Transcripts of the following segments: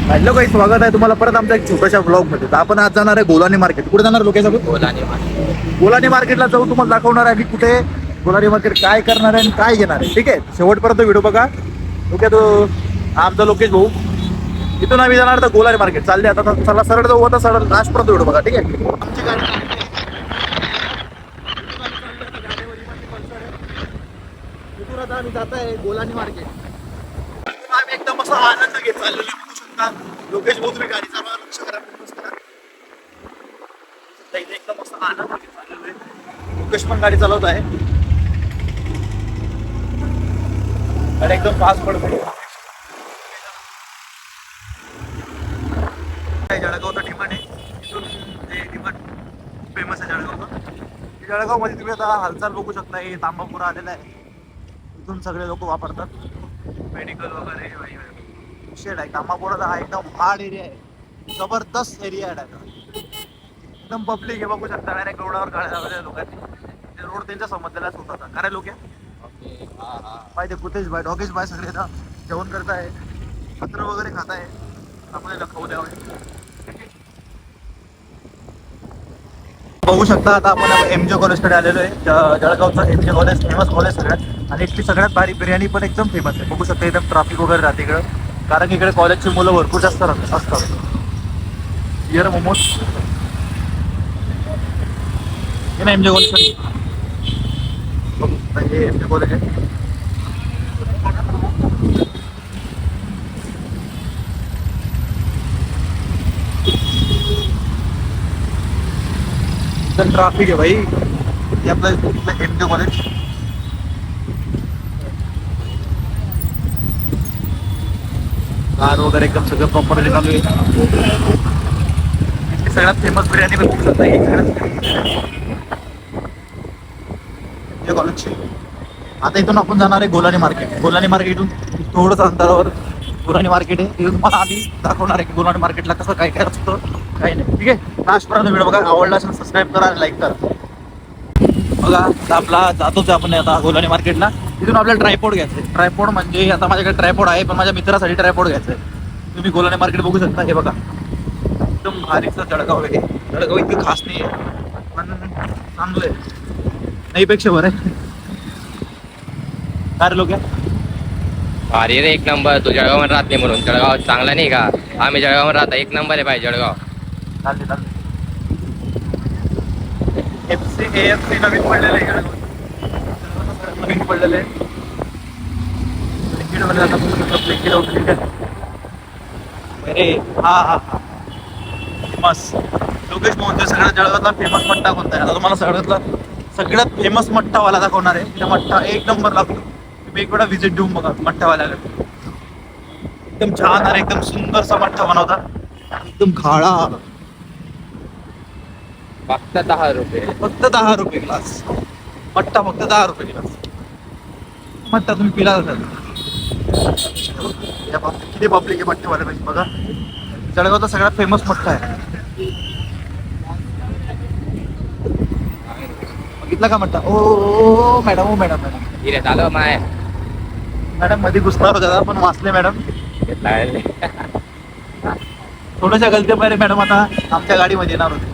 Hello काही स्वागत आहे तुम्हाला परत आमच्या एक छोट्याशा ब्लॉग मध्ये. तर आपण आज जाणार आहे गोलानी मार्केट. कुठे जाणार लोकेशन? गोलानी मार्केटला जाऊ. तुम्हाला दाखवणार आहे मी कुठे गोलानी मार्केट काय करणार आहे आणि काय घेणार आहे. ठीक आहे, शेवटपर्यंत व्हिडिओ बघा. ओके, तो आमचा लोकेश भाऊ. इथून आम्ही जाणार तर गोलानी मार्केट चालले. आता चला सरळ जाऊ. आता सरळ लास्टपर्यंत व्हिडिओ बघा. ठीक आहे, आमची गाडी इथून आता आम्ही जात आहे गोलानी मार्केट. आम्ही एकदम असा आनंद घेत चाललेलो आहे. बघू शकता लोकेश भाऊ, तुम्ही गाडी चालवा, लक्ष करा, फोकस करा. इथे एकदम असा आनंद घेत चाललेलो आहे. लोकेश पण गाडी चालवत आहे आणि एकदम फास्ट पडतो. जळगावचं ठिकाण आहे. इथून ते ठिकाण फेमस आहे जळगावचं. जळगाव मध्ये तुम्ही आता हालचाल बघू शकता. हे तांबापुरा आलेला आहे. इथून सगळे लोक वापरतात मेडिकल वगैरे. शेड आहे तांबापुराचा. हा एकदम हार्ड एरिया आहे, जबरदस्त एरिया आहे. एकदम पब्लिक आहे, बघू शकता. डायरेक्ट रोडावर गाड्या लावलेल्या लोकांनी. ते रोड त्यांच्या समजलेलाच होता. काय लोक पाहिजे कुठेच बाय डॉगेश बाय सगळे ना जेवण करताय, पत्र वगैरे खाताय. आपल्याला खाऊ द्यावं. बघू शकता आता आपण MJ कॉलेजकडे आलेलो आहे. जळगावचं MJ कॉलेज फेमस कॉलेज सगळ्यात. आणि इथली सगळ्यात भारी बिर्याणी पण एकदम फेमस आहे. बघू शकता एकदम ट्रॅफिक वगैरे राहते इकडं, कारण इकडे कॉलेजची मुलं भरपूर जास्त असतात. हिअर मोमोज हे ना MJ कॉलेज. हे MJ कॉलेज आहे. एकदम ट्रॅफिक आहे भाई. हे आपलं MJ कॉलेज. कार वगैरे एकदम सगळं प्रॉपरली चालू आहे. सगळ्यात फेमस बिर्याणी पण खूप शकता. MJ कॉलेजची. आता इथून आपण जाणार आहे गोलानी मार्केट. गोलानी मार्केट इथून थोडंच अंतरावर गोलानी मार्केट आहे. तिथून तुम्हाला आधी दाखवणार आहे की गोलानी मार्केटला कसं काय काय असतं काही नाही. ठीक आहे, लास्टपर्यंत व्हिडिओ बघा. आवडला असेल सबस्क्राईब करा आणि लाईक करा. बघा आता आपला जातोच आपण आता गोलानी मार्केटला. तिथून आपल्याला ट्रायपॉड घ्यायचं आहे. ट्रायपॉड म्हणजे आता माझ्याकडे ट्रायपॉड आहे, पण माझ्या मित्रासाठी ट्रायपॉड घ्यायचं आहे. तुम्ही गोलानी मार्केट बघू शकता. हे बघा एकदम भारीचं जळगाव आहे. जळगाव इतकं खास नाही आहे, पण चांगलं आहे. नाहीपेक्षा बरं आहे. काय लोक अरे रे एक नंबर. तू जळगावमध्ये राहत नाही म्हणून जळगाव चांगला नाही का? आम्ही जळगावमध्ये राहता. एक नंबर आहे भाई जळगाव. चालते चालते. AFC नवीन पडलेलं आहे जळगाव. नवीन पडलेलं आहे. ब्लिंकिटमध्ये आता ब्लिंकिट वगैरे. अरे हा हा हा फेमस लोकेश मोहनचे सगळ्यात जळगावातला फेमस मट्टा कोणता आहे? आता तुम्हाला सगळ्यात फेमस मट्टावाला दाखवणार आहे. त्या मट्टा एक नंबर लागतो. तुम्ही एक वेळा व्हिजिट देऊन बघा मट्टावाल्याला. एकदम छान आणि एकदम सुंदरसा मट्टा बनवता. एकदम खाळा. फक्त 10 रुपये. फक्त 10 रुपये ग्लास मट्टा. फक्त 10 रुपये ग्लास मट्टा तुम्ही पिला जातात. किती पब्लिक आहे मट्टेवाल्यापाशी बघा. जळगावचा सगळ्यात फेमस मट्टा आहे. बघितला का मट्टा? ओ मॅडम, ओ मॅडम, मॅडम इरे चालू माय. मॅडम मध्ये घुसणार होत्या पण वाचले मॅडम. थोड्याशा गलत्या पाहिजे मॅडम. आता आमच्या गाडीमध्ये येणार होते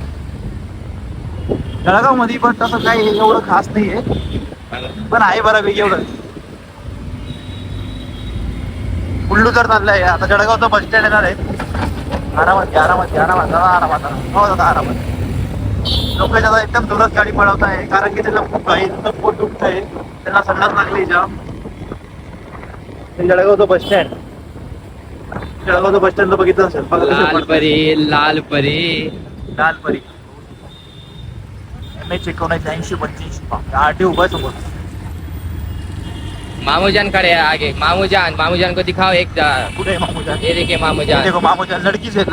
जळगाव मध्ये, पण तसं काही एवढं खास नाहीये, पण आहे बऱ्यापैकी एवढं. उल्लू तर चाललंय. आता जळगावचं बस स्टँड येणार आहे. आरामात आरामात आरामात आरामात हो दादा आरामात. लोक आता एकदम जोरात गाडी पळवत आहे, कारण की त्याला खूप घाई, पोट दुखत आहे, त्यांना संडास लागली जाम. जळगावचं बस स्टँड. जळगावचं बस स्टँड बघितलं असेल. लालपरी लालपरी लालपरी शिकवण्याचे 80-85 आरटी उभा समोर. मामूजान खड़े है आगे. मामूजान को दिखाओ एक जा. कुठे मामूजान? ये देखिए मामूजान. देखो मामूजान लडकीच आहे.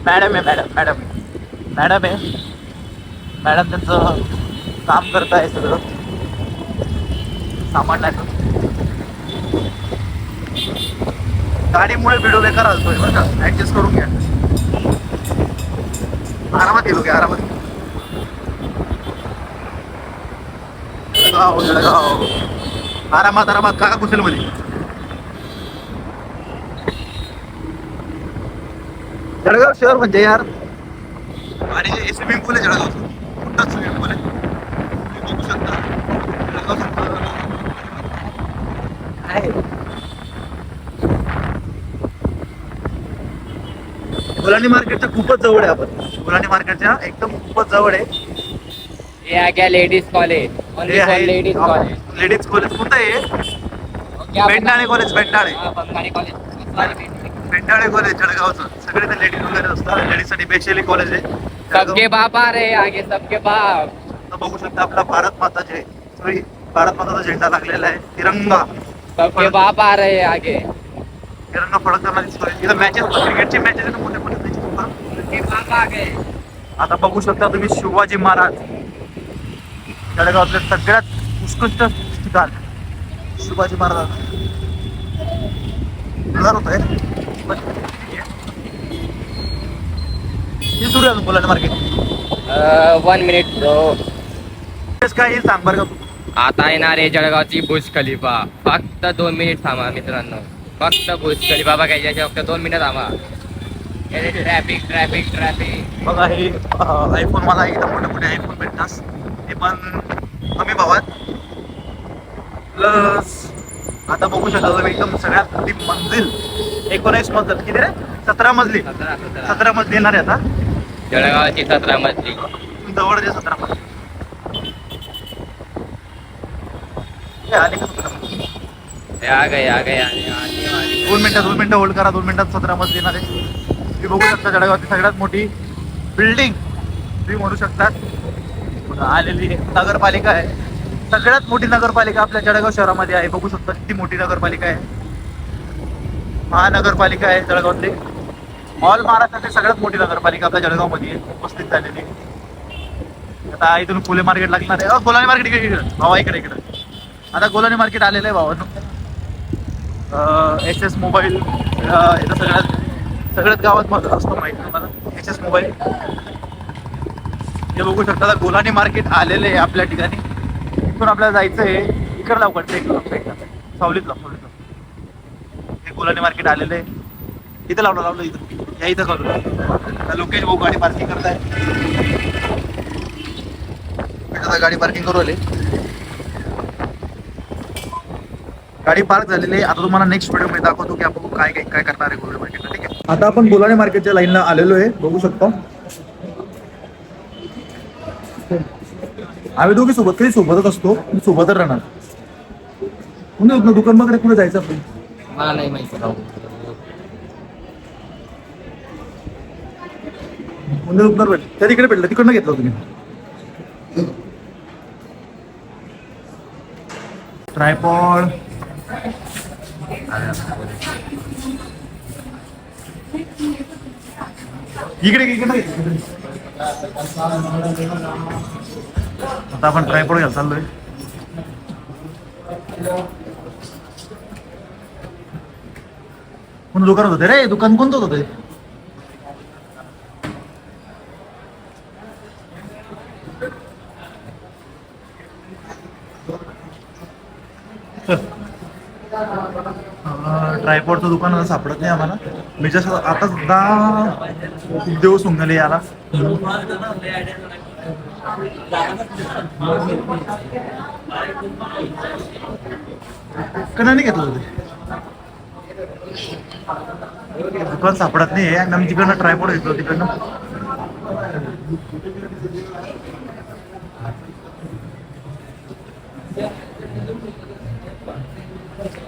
मॅडम आहे. मॅडम आहे. मॅडम त्यांचं काम करत आहे. सगळं सामान नाही. गाडीमुळे व्हिडिओ बेकार असतोय बरं का, ऍडजस्ट करून घ्या. आरामात गेलो की आरामात. जळगाव आरामात आरामात. का कुशल मध्ये जळगाव शहर म्हणजे यार, आणि स्विमिंग पूल आहे जळगावचं, मोठा स्विमिंग पूल आहे, तुम्ही बघू शकता. जळगाव आहे. गुलानी मार्केटच्या खूपच जवळ आहे आपण, गुलानी मार्केटच्या एकदम खूपच जवळ आहे. ये आ गया लेडीज कॉलेज, हे आहे लेडीज कॉलेज. Ladies college. कोणतं आहे? Bendale college, Bendale. Bengali college. Bendale college जळगावचं. सगळे ते लेडीज वगैरे असतात, लेडीजसाठी स्पेशली कॉलेज आहे. सबके बाप आ रहे आगे, सबके बाप. आता बघू शकता आपला भारत माताचे सॉरी भारत माताचा झेंडा लागलेला आहे, तिरंगा. सबके बाप आ रहे आगे. तिरंगा फडकताना दिसतोय. इथं मॅचेस, क्रिकेटची मॅचेस आहे ना, मोठे मोठे matches होतात. सबके बाप आ गए. आता बघू शकता तुम्ही शिवाजी महाराज, जळगावातले सगळ्यात उत्कृष्ट ठिकाण शिवाजी महाराज. होत आहे सुरू आहे बोलायला मार्केट. 1 minute bro. काय येईल सांग बरं का तू. आता येणार आहे जळगावची बुर्ज खलिफा. फक्त 2 मिनिट थांबा मित्रांनो, फक्त बुर्ज खलिफा बघायच्या फक्त 2 मिनिट थांबा. Traffic traffic traffic. बघा हे आयफोन, मला एकदम मोठे मोठे आयफोन भेटतात, ते पण कमी भावात. प्लस आता बघू शकता तुम्ही एकदम सगळ्यात मोठी मंजिल, 19 मजल, किती रे? 17 मजली. 17 मजली येणार आहे आता जळगावची 17 मजली. जवळ जे 17 मजली. हे आली का 17 मजली? हे आ गए आ गए. 2 मिनिटं होल्ड करा. 2 मिनिटात 17 मजली येणार आहे. तुम्ही बघू शकता जळगावची सगळ्यात मोठी बिल्डिंग तुम्ही म्हणू शकतात आलेली नगरपालिका आहे. सगळ्यात मोठी नगरपालिका आपल्या जळगाव शहरामध्ये आहे. बघू शकता किती मोठी नगरपालिका आहे. महानगरपालिका आहे जळगावातली. ऑल महाराष्ट्रातली सगळ्यात मोठी नगरपालिका आपल्या जळगावमध्ये आहे, उपस्थित झालेली. आता इथून फुले मार्केट लागणार आहे. गोलानी मार्केट इकडे भावा, इकडे इकडे. आता गोलानी मार्केट आलेलं आहे भावांनो. SS मोबाईल इथं सगळ्यात गावात माझं असतं माहिती तुम्हाला. SS मोबाईल हे बघू शकता. आता गोलानी मार्केट आलेलं आहे आपल्या ठिकाणी. इथून आपल्याला जायचं आहे इकडे लावकडचं, इकडं सावलीतला. हे गोलानी मार्केट आलेलं आहे. इथं लावलं इथं या इथं करू. आता लोकेश भाऊ गाडी पार्किंग करताय. गाडी पार्किंग करू आले. गाडी पार्क झालेली आहे. आता तुम्हाला नेक्स्ट व्हिडिओ मध्ये दाखवतो की आपण काय काय काय करणार आहे गोलानी मार्केटला. ठीक आहे, आता आपण गोलानी मार्केटच्या लाईनला आलेलो आहे. बघू शकता आम्ही दोघी सोबत, कधी सोबतच असतो, सोबतच राहणार. दुकान वगैरे कुठे जायचं आपण, मला नाही माहिती. दुकान भेटलं त्या तिकडे भेटलं, तिकडनं घेतलं तुम्ही. ट्रायपॉड इकडे आता आपण ट्रायपॉड घ्यायला चाललोय. कोण दुकानात होते रे? दुकान कोणतं होतं ते? ट्रायपॉडचं दुकान सापडत नाही आम्हाला. मी जसं आता सुद्धा खूप दिवस होऊन गेले याला. कणाने घेतलं होते दुकान सापडत नाही. आम्ही तिकडनं ट्रायपॉड घेतलो तिकडनं.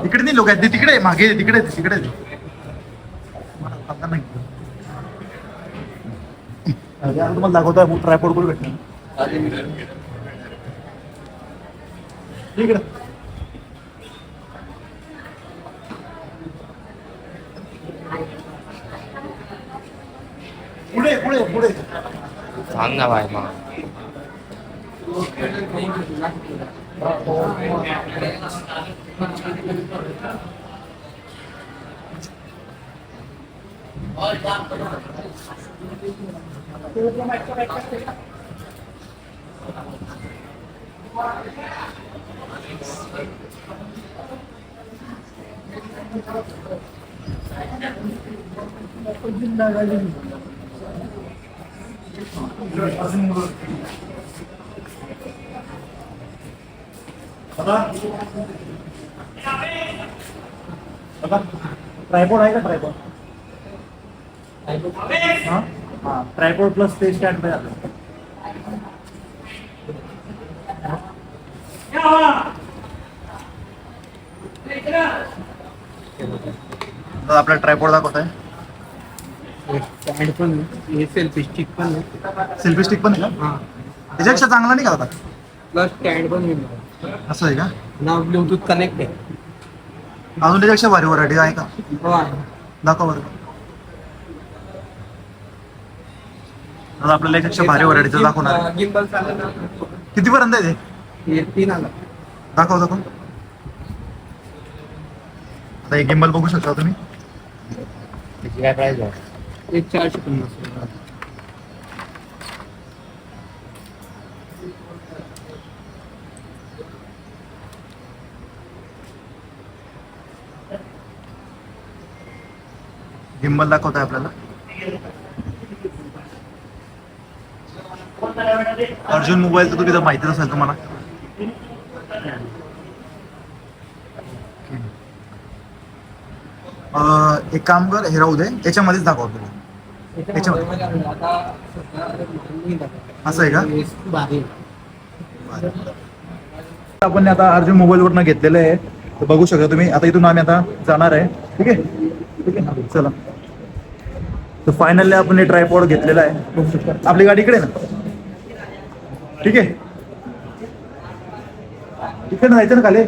इकडे नाही लोक आहेत, तिकडे मागे तिकडे तुम्हाला दाखवतो ट्रायपॉड कुठे भेटणार. इकडे पुढे पुढे पुढे सांग ना भाई मग. ट्रायपॉड आहे का ट्रायपॉड? हां हां ट्रायपॉड प्लस ते स्टँड पाहिजे आपल्याला. आता आपल्याला ट्रायपॉड दाखवत आहे. स्टँड पण आहे, सेल्फी स्टिक पण आहे. सेल्फी स्टिक पण आहे का? हां त्याच्यापेक्षा चांगला नाही का आता? प्लस स्टँड पण मिळणार. असं आहे का? ना ब्लूटूथ कनेक्ट आहे. अजून त्याच्यापेक्षा भारी व्हरायटी आहे का? हो आहे. दाखव बरं. आता आपल्याला याच्यापेक्षा भारी व्हरायटीचं दाखवणार आहे. गिम्बल चालेल ना. कितीपर्यंत आहे ते? हे 3,000. दाखव दाखव. आता एक गिम्बल बघू शकता तुम्ही. त्याची काय प्राइस आहे? एक 450. गिम्बल दाखवत आहे आपल्याला. अर्जुन मोबाईल तर तुम्ही तर माहितीच असेल तुम्हाला. एक काम कर, हे राहू दे, याच्यामध्येच दाखव तुला. असं आहे का? भारी. आपण आता अर्जुन मोबाईलवरनं घेतलेलं आहे, तर बघू शकता तुम्ही. आता इथून आम्ही आता जाणार आहे. ठीक आहे, ठीक आहे, चला. तर फायनली आपण हे ट्रायपॉड घेतलेला आहे. बघू शकता आपली गाडी इकडे ना. ठीक आहे, इकडे जायचं ना खाली.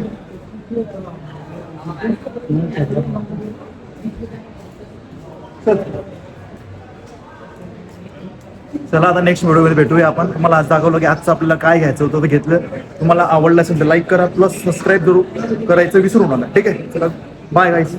चला आता नेक्स्ट व्हिडिओमध्ये भेटूया आपण. तुम्हाला आज दाखवलं की आजचं आपल्याला काय घ्यायचं होतं ते घेतलं. तुम्हाला आवडलं असेल तर लाईक करा, प्लस सबस्क्राईब करायचं विसरू नका. ठीक आहे, चला बाय गाईस.